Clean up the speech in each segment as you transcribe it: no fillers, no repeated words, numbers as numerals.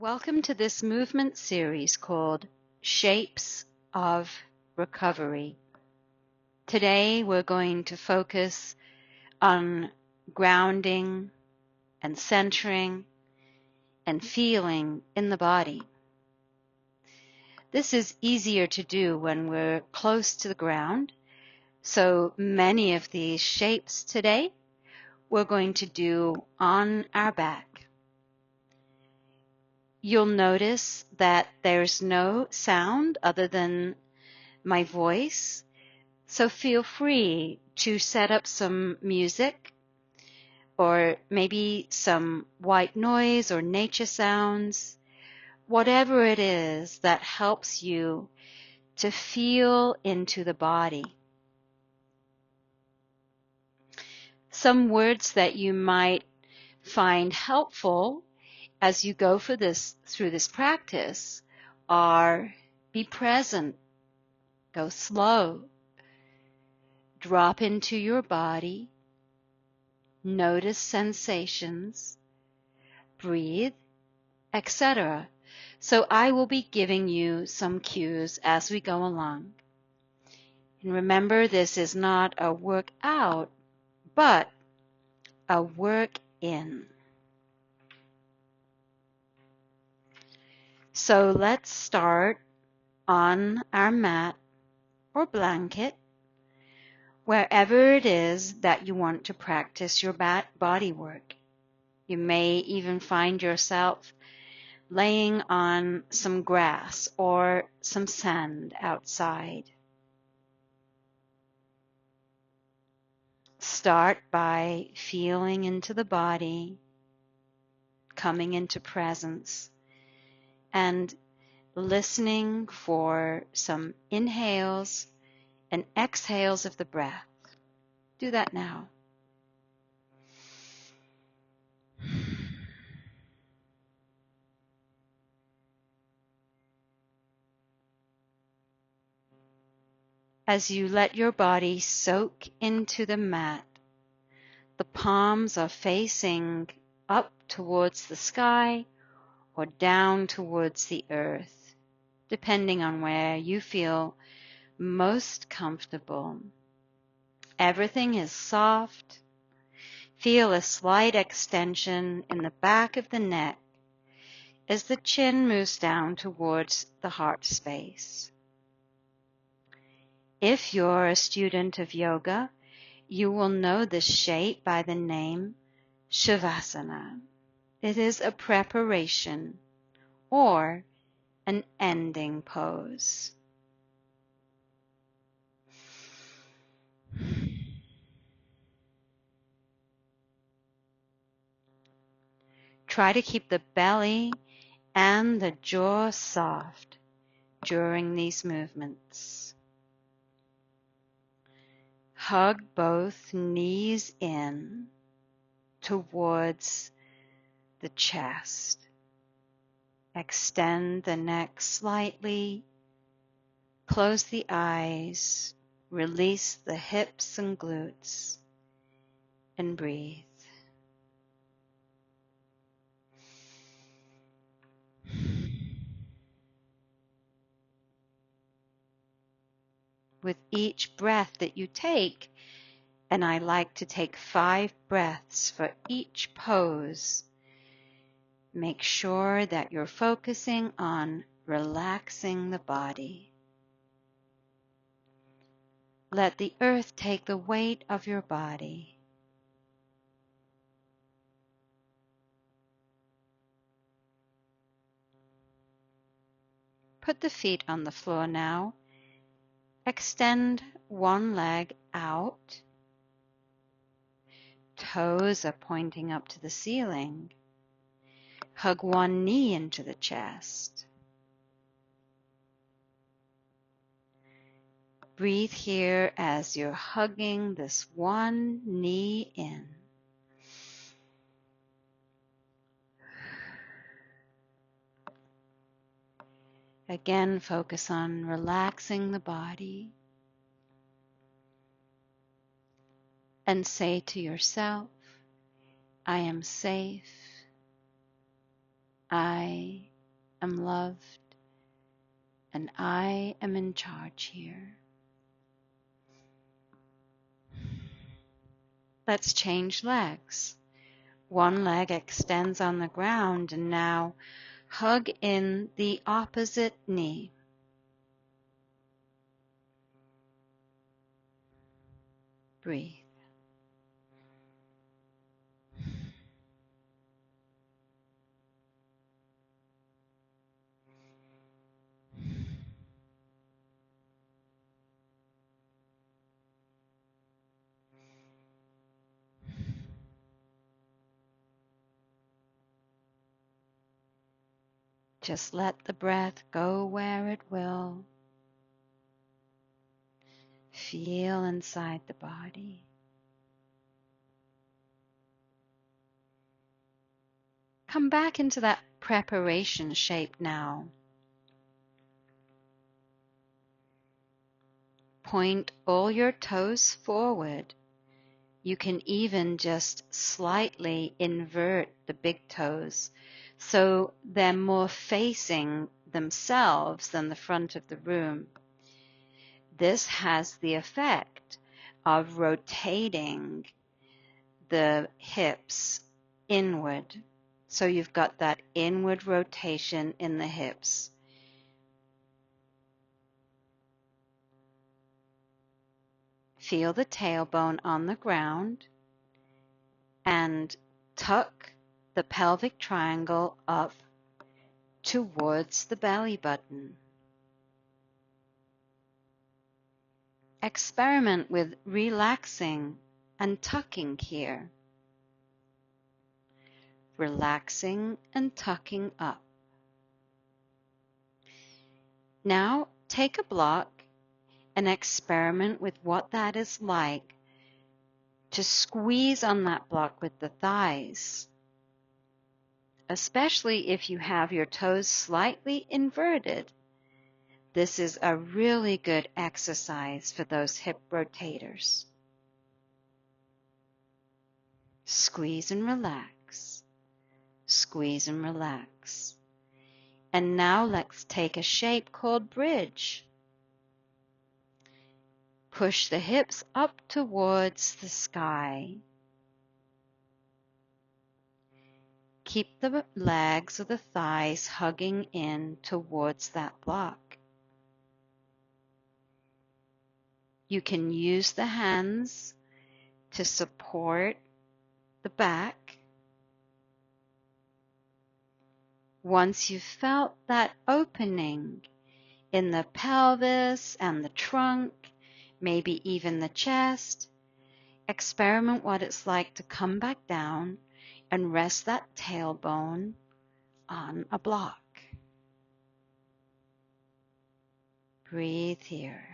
Welcome to this movement series called Shapes of Recovery. Today we're going to focus on grounding and centering and feeling in the body. This is easier to do when we're close to the ground, so many of these shapes today we're going to do on our back. You'll notice that there's no sound other than my voice, so feel free to set up some music or maybe some white noise or nature sounds, whatever it is that helps you to feel into the body. Some words that you might find helpful as you go through this practice are be present, go slow, drop into your body, notice sensations, breathe, etc. So I will be giving you some cues as we go along. And remember, this is not a workout, but a work in. So let's start on our mat or blanket, wherever it is that you want to practice your body work. You may even find yourself laying on some grass or some sand outside. Start by feeling into the body, coming into presence, and listening for some inhales and exhales of the breath. Do that now. As you let your body soak into the mat, the palms are facing up towards the sky or down towards the earth, depending on where you feel most comfortable. Everything is soft. Feel a slight extension in the back of the neck as the chin moves down towards the heart space. If you're a student of yoga, you will know this shape by the name Shavasana. It is a preparation or an ending pose. Try to keep the belly and the jaw soft during these movements. Hug both knees in towards the chest. Extend the neck slightly. Close the eyes. Release the hips and glutes. And breathe. With each breath that you take, and I like to take 5 breaths for each pose, make sure that you're focusing on relaxing the body. Let the earth take the weight of your body. Put the feet on the floor now. Extend one leg out. Toes are pointing up to the ceiling. Hug one knee into the chest. Breathe here as you're hugging this one knee in. Again, focus on relaxing the body. And say to yourself, I am safe. I am loved, and I am in charge here. Let's change legs. One leg extends on the ground, and now hug in the opposite knee. Breathe. Just let the breath go where it will. Feel inside the body. Come back into that preparation shape now. Point all your toes forward. You can even just slightly invert the big toes so they're more facing themselves than the front of the room. This has the effect of rotating the hips inward. So you've got that inward rotation in the hips. Feel the tailbone on the ground and tuck the pelvic triangle up towards the belly button. Experiment with relaxing and tucking here. Relaxing and tucking up. Now take a block and experiment with what that is like to squeeze on that block with the thighs, especially if you have your toes slightly inverted. This is a really good exercise for those hip rotators. Squeeze and relax. Squeeze and relax. And now let's take a shape called bridge. Push the hips up towards the sky. Keep the legs or the thighs hugging in towards that block. You can use the hands to support the back. Once you've felt that opening in the pelvis and the trunk, maybe even the chest, experiment what it's like to come back down and rest that tailbone on a block. Breathe here.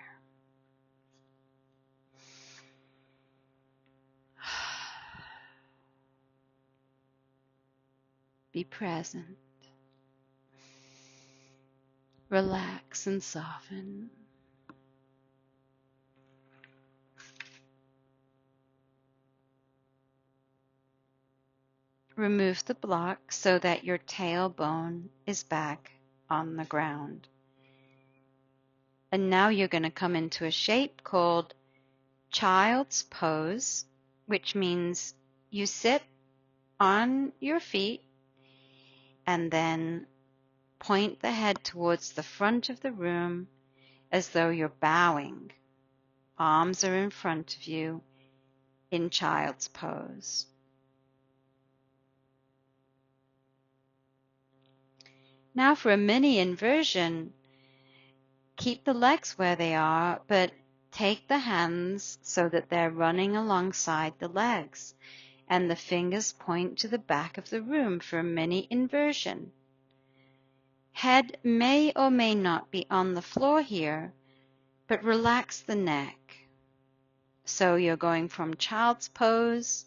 Be present. Relax and soften. Remove the block so that your tailbone is back on the ground. And now you're going to come into a shape called child's pose, which means you sit on your feet and then point the head towards the front of the room as though you're bowing. Arms are in front of you in child's pose. Now for a mini inversion, keep the legs where they are, but take the hands so that they're running alongside the legs, and the fingers point to the back of the room for a mini inversion. Head may or may not be on the floor here, but relax the neck. So you're going from child's pose,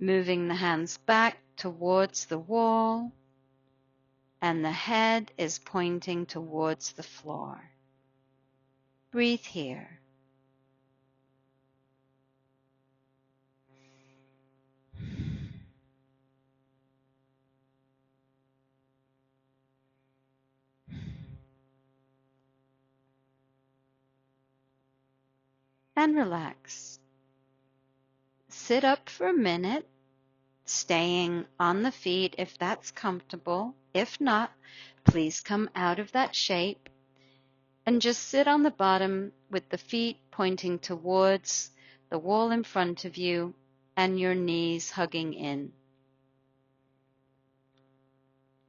moving the hands back towards the wall, and the head is pointing towards the floor. Breathe here. and relax. Sit up for a minute, staying on the feet if that's comfortable. If not, please come out of that shape and just sit on the bottom with the feet pointing towards the wall in front of you and your knees hugging in.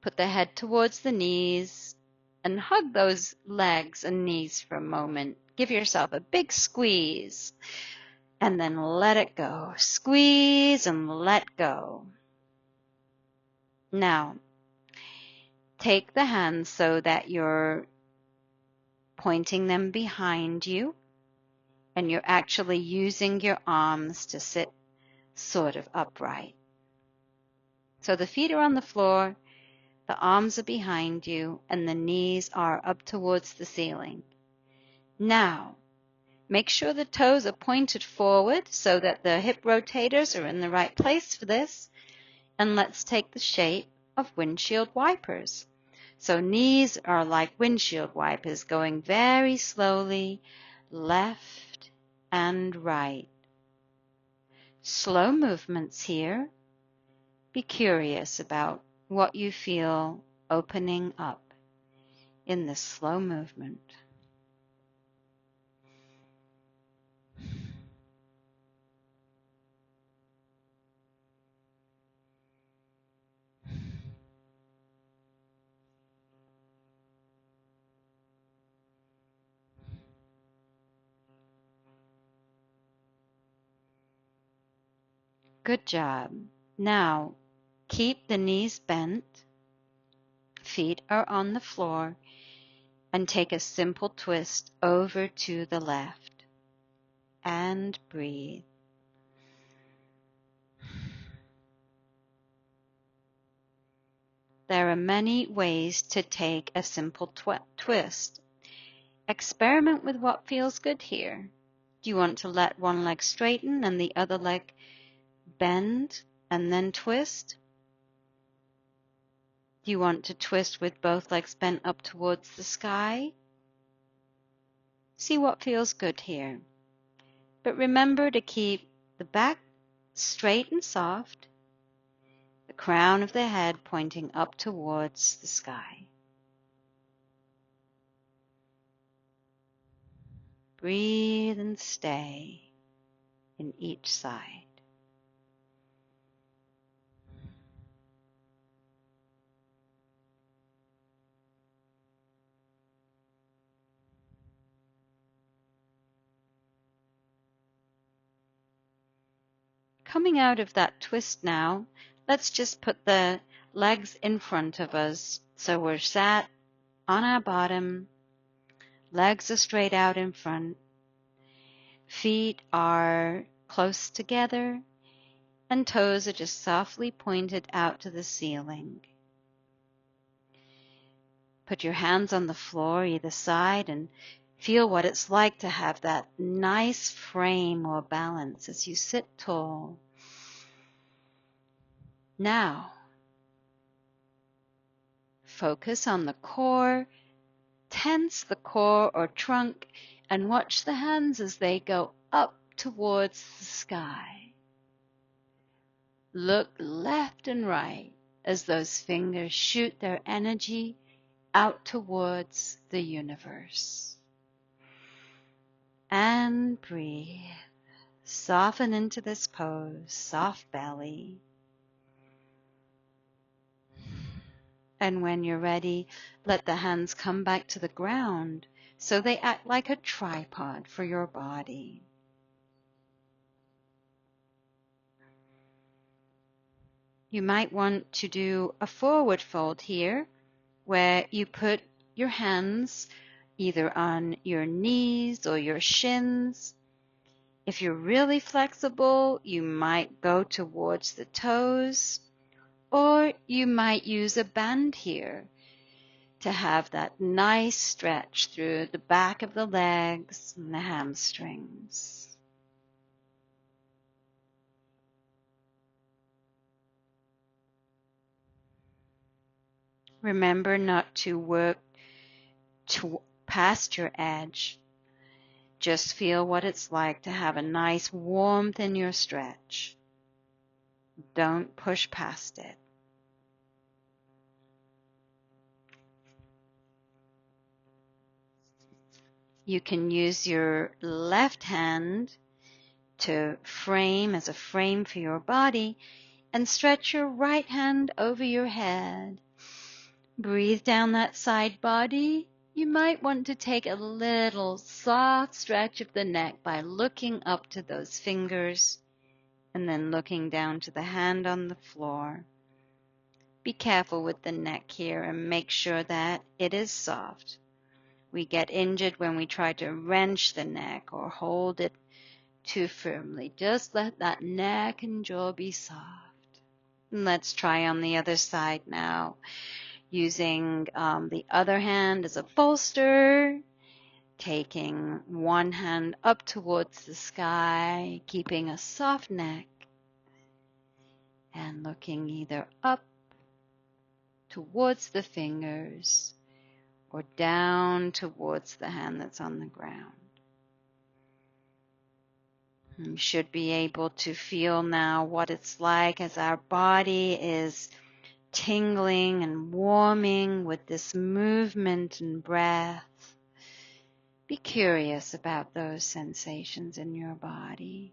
Put the head towards the knees and hug those legs and knees for a moment. Give yourself a big squeeze and then let it go. Squeeze and let go. Now, take the hands so that you're pointing them behind you and you're actually using your arms to sit sort of upright. So the feet are on the floor, the arms are behind you, and the knees are up towards the ceiling. Now, make sure the toes are pointed forward so that the hip rotators are in the right place for this. And let's take the shape of windshield wipers. So knees are like windshield wipers going very slowly left and right. Slow movements here. Be curious about what you feel opening up in this slow movement. Good job. Now, keep the knees bent, feet are on the floor, and take a simple twist over to the left. And breathe. There are many ways to take a simple twist. Experiment with what feels good here. Do you want to let one leg straighten and the other leg bend and then twist? Do you want to twist with both legs bent up towards the sky? See what feels good here. But remember to keep the back straight and soft, the crown of the head pointing up towards the sky. Breathe and stay in each side. Coming out of that twist now, let's just put the legs in front of us. So we're sat on our bottom, legs are straight out in front, feet are close together, and toes are just softly pointed out to the ceiling. Put your hands on the floor either side and feel what it's like to have that nice frame or balance as you sit tall. Now, focus on the core, tense the core or trunk, and watch the hands as they go up towards the sky. Look left and right as those fingers shoot their energy out towards the universe. And breathe. Soften into this pose, soft belly. And when you're ready, let the hands come back to the ground so they act like a tripod for your body. You might want to do a forward fold here, where you put your hands either on your knees or your shins. If you're really flexible, you might go towards the toes, or you might use a band here to have that nice stretch through the back of the legs and the hamstrings. Remember not to work past your edge. Just feel what it's like to have a nice warmth in your stretch. Don't push past it. You can use your left hand to frame as a frame for your body and stretch your right hand over your head. Breathe down that side body. You might want to take a little soft stretch of the neck by looking up to those fingers and then looking down to the hand on the floor. Be careful with the neck here and make sure that it is soft. We get injured when we try to wrench the neck or hold it too firmly. Just let that neck and jaw be soft. And let's try on the other side now. Using the other hand as a bolster, taking one hand up towards the sky, keeping a soft neck, and looking either up towards the fingers or down towards the hand that's on the ground. You should be able to feel now what it's like as our body is tingling and warming with this movement and breath. Be curious about those sensations in your body.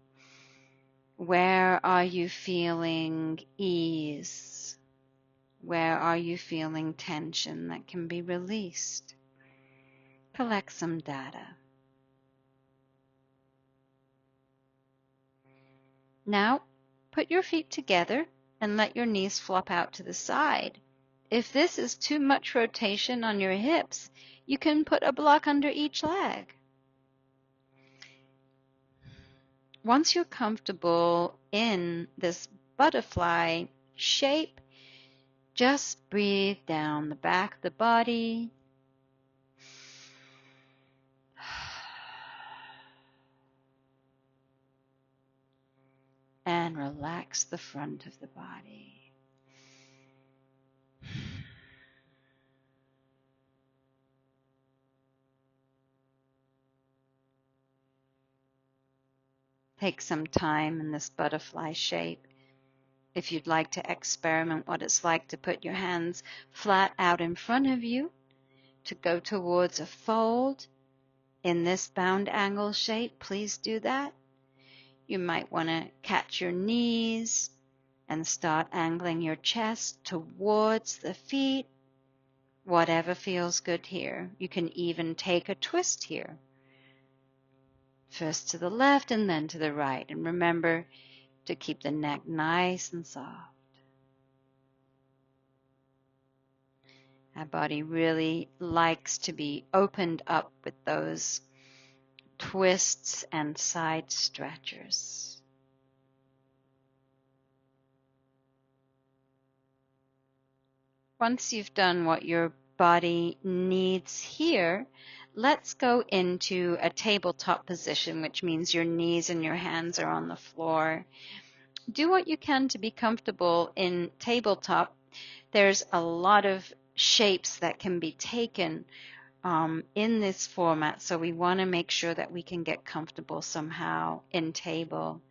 Where are you feeling ease? Where are you feeling tension that can be released? Collect some data. Now, put your feet together and let your knees flop out to the side. If this is too much rotation on your hips, you can put a block under each leg. Once you're comfortable in this butterfly shape, just breathe down the back of the body. And relax the front of the body. Take some time in this butterfly shape. If you'd like to experiment what it's like to put your hands flat out in front of you, to go towards a fold in this bound angle shape, please do that. You might want to catch your knees and start angling your chest towards the feet, whatever feels good here. You can even take a twist here. First to the left and then to the right. And remember to keep the neck nice and soft. Our body really likes to be opened up with those twists and side stretchers. Once you've done what your body needs here, let's go into a tabletop position, which means your knees and your hands are on the floor. Do what you can to be comfortable in tabletop. There's a lot of shapes that can be taken in this format, so we want to make sure that we can get comfortable somehow in table.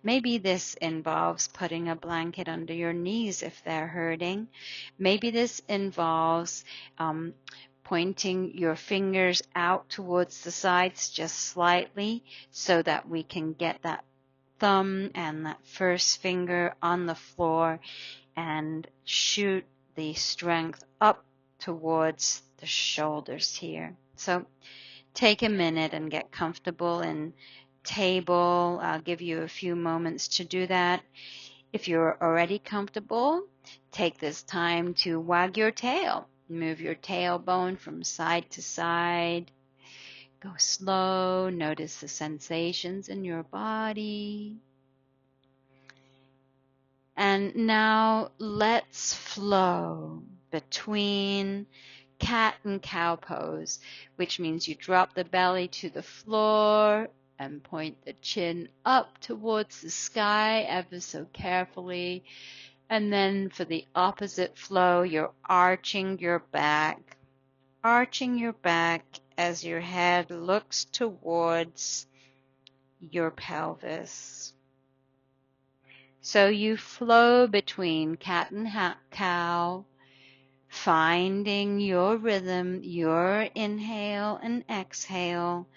Maybe this involves putting a blanket under your knees if they're hurting. Maybe this involves pointing your fingers out towards the sides just slightly so that we can get that thumb and that first finger on the floor and shoot the strength up towards the shoulders here. So take a minute and get comfortable in table. I'll give you a few moments to do that. If you're already comfortable, take this time to wag your tail. Move your tailbone from side to side. Go slow. Notice the sensations in your body. And now let's flow between cat and cow pose, which means you drop the belly to the floor and point the chin up towards the sky ever so carefully. And then for the opposite flow, you're arching your back as your head looks towards your pelvis. So you flow between cat and cow, finding your rhythm, your inhale and exhale.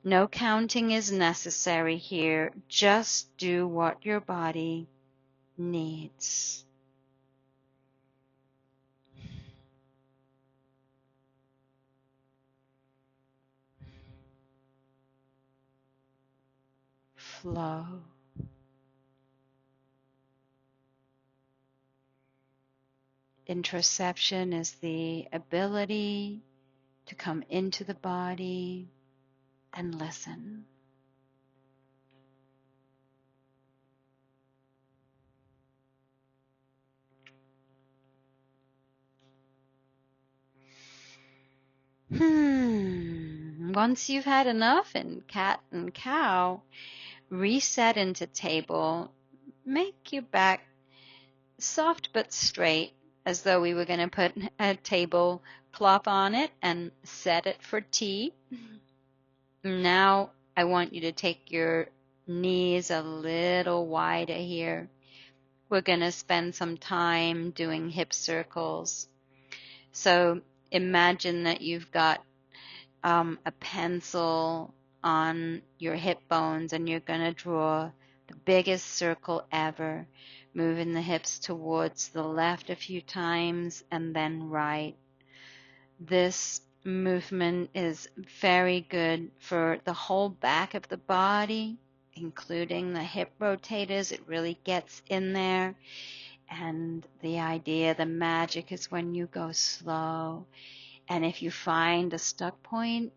No counting is necessary here. Just do what your body needs. Flow. Introception is the ability to come into the body and listen. Once you've had enough in cat and cow, reset into table. Make your back soft but straight, as though we were going to put a table cloth on it and set it for tea. Now I want you to take your knees a little wider here. We're going to spend some time doing hip circles. So imagine that you've got a pencil on your hip bones and you're going to draw the biggest circle ever, moving the hips towards the left a few times and then right. This movement is very good for the whole back of the body, including the hip rotators. It really gets in there. And the idea, the magic is when you go slow. And if you find a stuck point,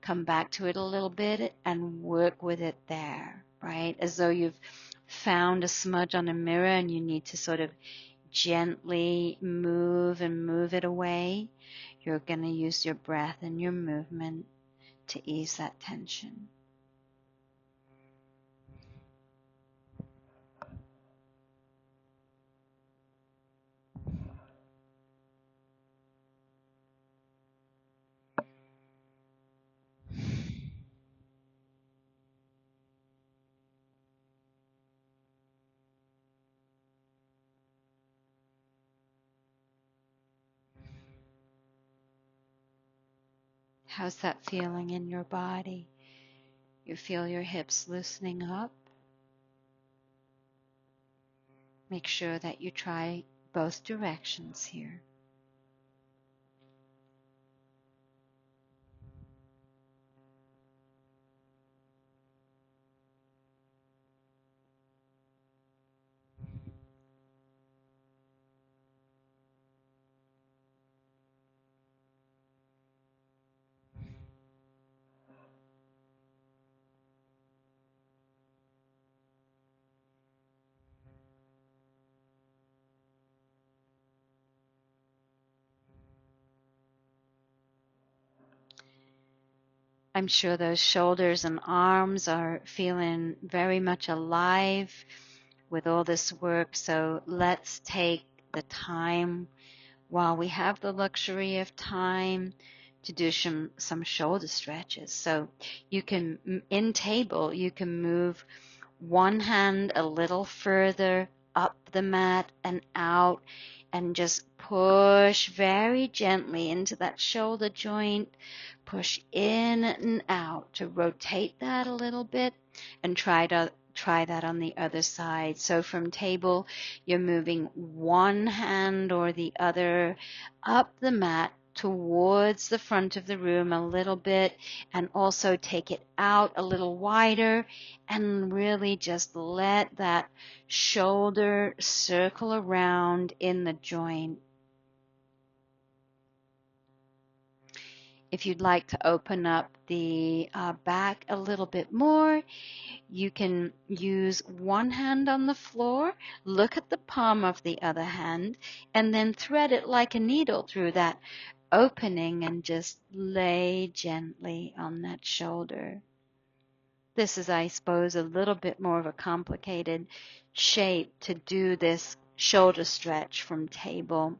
come back to it a little bit and work with it there, right? As though you've found a smudge on a mirror and you need to sort of gently move it away. You're going to use your breath and your movement to ease that tension. How's that feeling in your body? You feel your hips loosening up? Make sure that you try both directions here. I'm sure those shoulders and arms are feeling very much alive with all this work. So let's take the time while we have the luxury of time to do some shoulder stretches. So you can, in table, you can move one hand a little further up the mat and out and just push very gently into that shoulder joint. Push in and out to rotate that a little bit and try that on the other side. So from table, you're moving one hand or the other up the mat towards the front of the room a little bit, and also take it out a little wider and really just let that shoulder circle around in the joint. If you'd like to open up the back a little bit more, you can use one hand on the floor, look at the palm of the other hand, and then thread it like a needle through that opening and just lay gently on that shoulder. This is, I suppose, a little bit more of a complicated shape to do this shoulder stretch from table.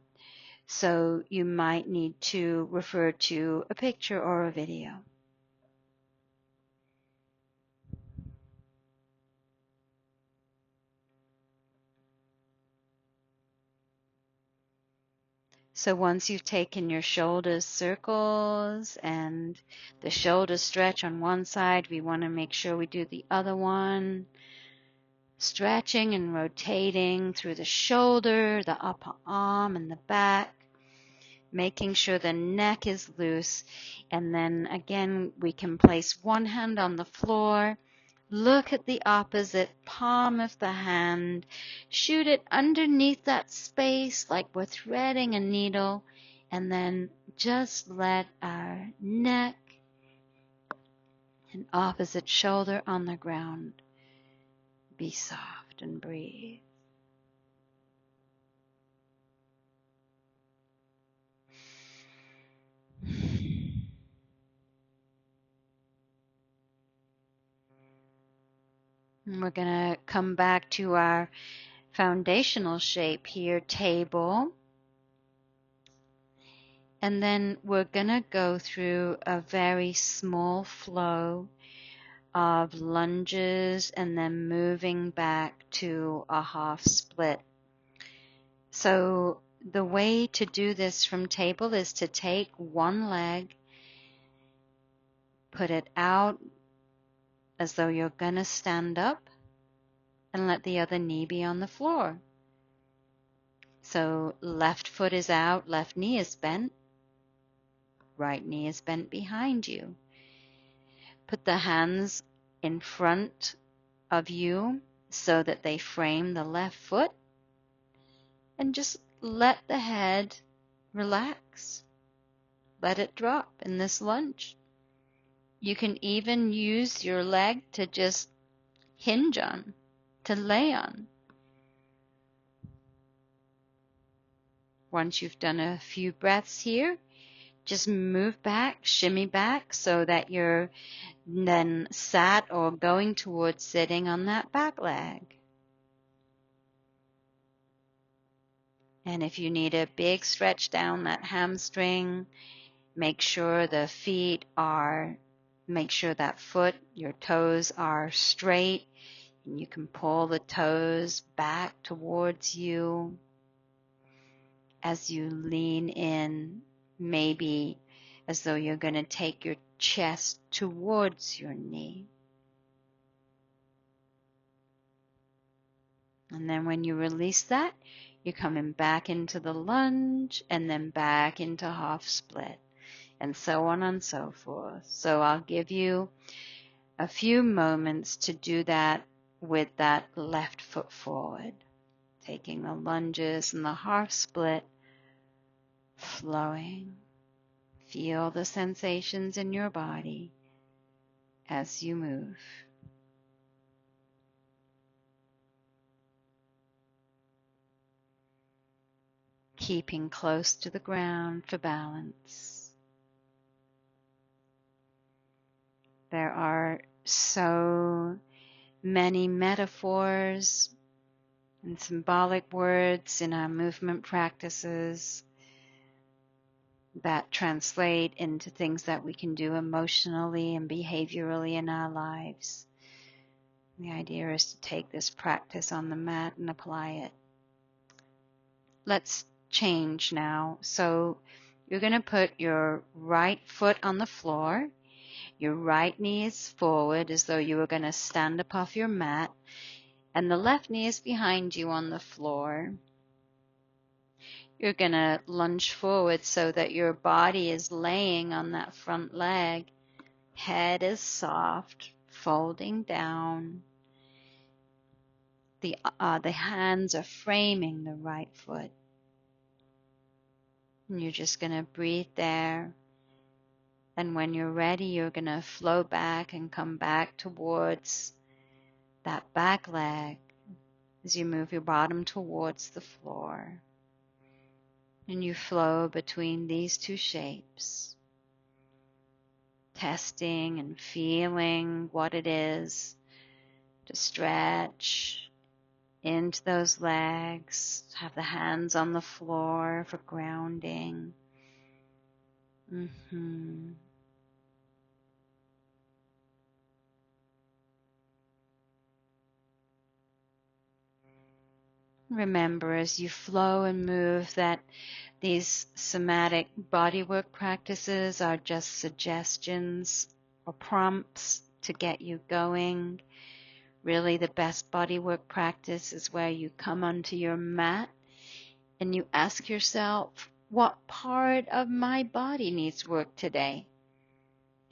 So you might need to refer to a picture or a video. So once you've taken your shoulders circles and the shoulders stretch on one side, we want to make sure we do the other one. Stretching and rotating through the shoulder, the upper arm, and the back. Making sure the neck is loose. And then again, we can place one hand on the floor. Look at the opposite palm of the hand. Shoot it underneath that space like we're threading a needle. And then just let our neck and opposite shoulder on the ground be soft and breathe. And we're going to come back to our foundational shape here, table. And then we're going to go through a very small flow of lunges and then moving back to a half split. So the way to do this from table is to take one leg, put it out as though you're going to stand up, and let the other knee be on the floor. So left foot is out, left knee is bent, right knee is bent behind you. Put the hands in front of you so that they frame the left foot, and just let the head relax. Let it drop in this lunge. You can even use your leg to just hinge on, to lay on. Once you've done a few breaths here, just move back, shimmy back so that you're then sat or going towards sitting on that back leg. And if you need a big stretch down that hamstring, make sure that foot, your toes are straight, and you can pull the toes back towards you as you lean in, maybe as though you're going to take your chest towards your knee. And then when you release that, you're coming back into the lunge and then back into half split, and so on and so forth. So I'll give you a few moments to do that with that left foot forward, taking the lunges and the half split, flowing. Feel the sensations in your body as you move. Keeping close to the ground for balance. There are so many metaphors and symbolic words in our movement practices that translate into things that we can do emotionally and behaviorally in our lives. The idea is to take this practice on the mat and apply it. Let's change now. So you're going to put your right foot on the floor. Your right knee is forward as though you were going to stand up off your mat. And the left knee is behind you on the floor. You're going to lunge forward so that your body is laying on that front leg. Head is soft, folding down. The hands are framing the right foot. And you're just going to breathe there. And when you're ready, you're going to flow back and come back towards that back leg as you move your bottom towards the floor. And you flow between these two shapes, testing and feeling what it is to stretch into those legs. Have the hands on the floor for grounding. Remember, as you flow and move, that these somatic bodywork practices are just suggestions or prompts to get you going. Really, the best bodywork practice is where you come onto your mat and you ask yourself, what part of my body needs work today?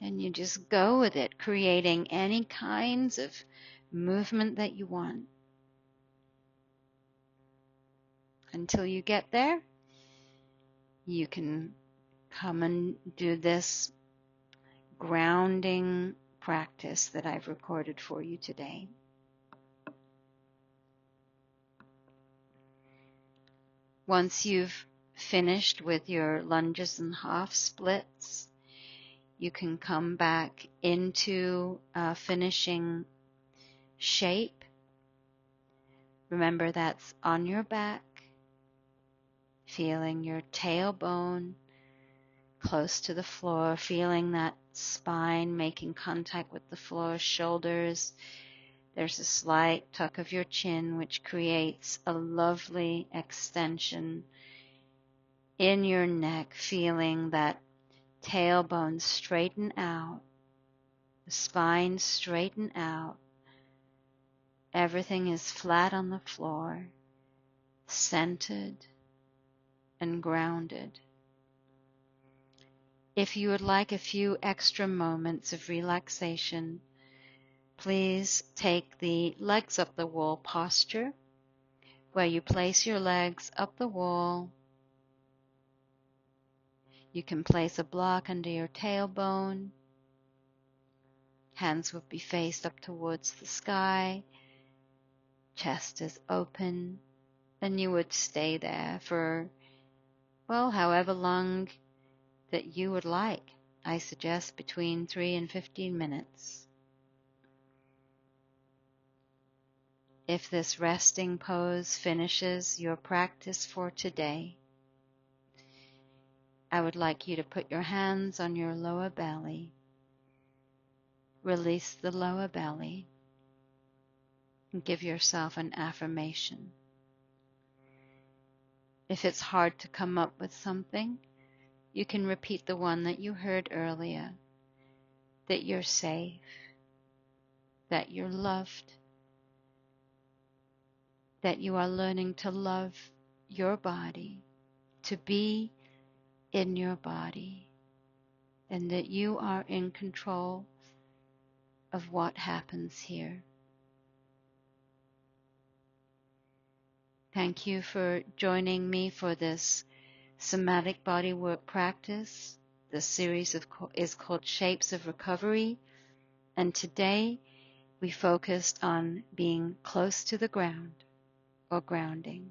And you just go with it, creating any kinds of movement that you want. Until you get there, you can come and do this grounding practice that I've recorded for you today. Once you've finished with your lunges and half splits, you can come back into finishing shape. Remember, that's on your back, feeling your tailbone close to the floor, feeling that spine making contact with the floor, shoulders. There's a slight tuck of your chin, which creates a lovely extension in your neck, feeling that tailbone straighten out, the spine straighten out. Everything is flat on the floor, centered and grounded. If you would like a few extra moments of relaxation, please take the legs up the wall posture, where you place your legs up the wall. You can place a block under your tailbone. Hands would be faced up towards the sky. Chest is open. And you would stay there for, well, however long that you would like. I suggest between 3 and 15 minutes. If this resting pose finishes your practice for today, I would like you to put your hands on your lower belly. Release the lower belly and give yourself an affirmation. If it's hard to come up with something, you can repeat the one that you heard earlier, that you're safe, that you're loved, that you are learning to love your body, to be in your body, and that you are in control of what happens here. Thank you for joining me for this somatic bodywork practice. The series is called Shapes of Recovery, and today we focused on being close to the ground or grounding.